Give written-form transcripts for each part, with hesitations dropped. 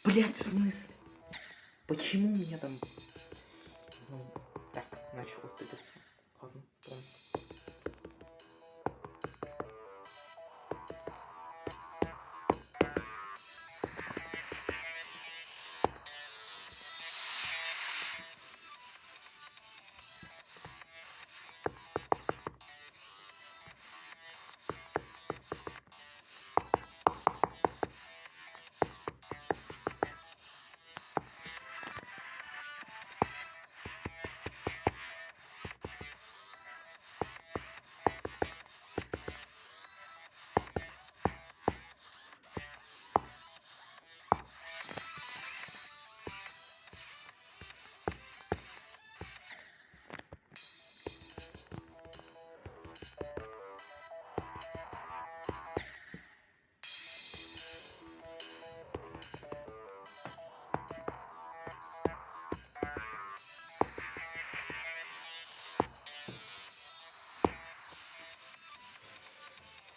Блять, в смысле? Почему у меня там... Ну, так, начал тыкаться. Ладно, понял.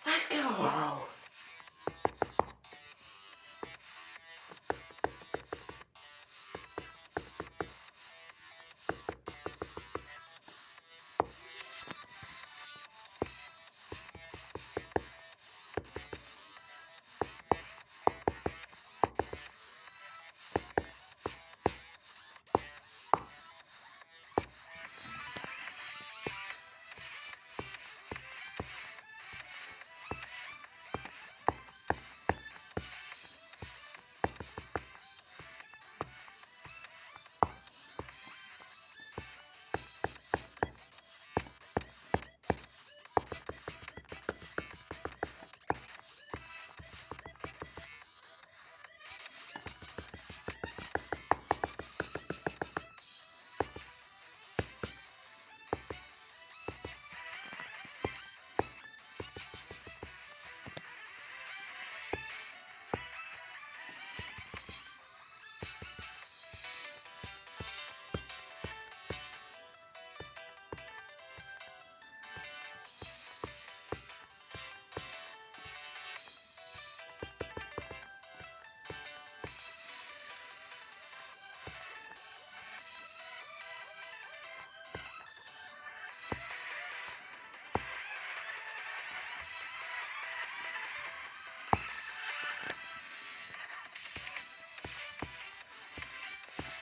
Let's go!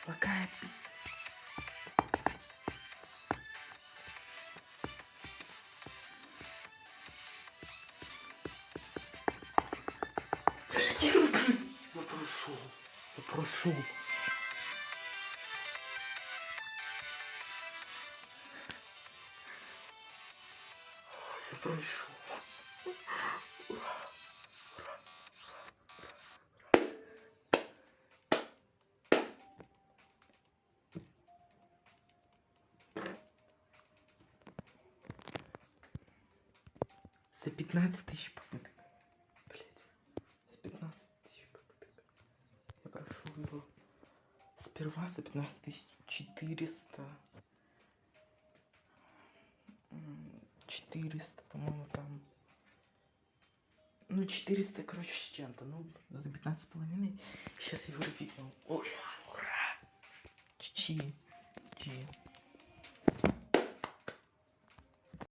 Какая пизда. Я прошел. Я прошел. За 15 тысяч попыток. Блять. За 15 тысяч попыток. Я прошел его сперва за 15 400. 400, по-моему, там. Ну, 400, короче, с чем-то. Ну, за 15,5. Сейчас его репитнул. Ура! Чи.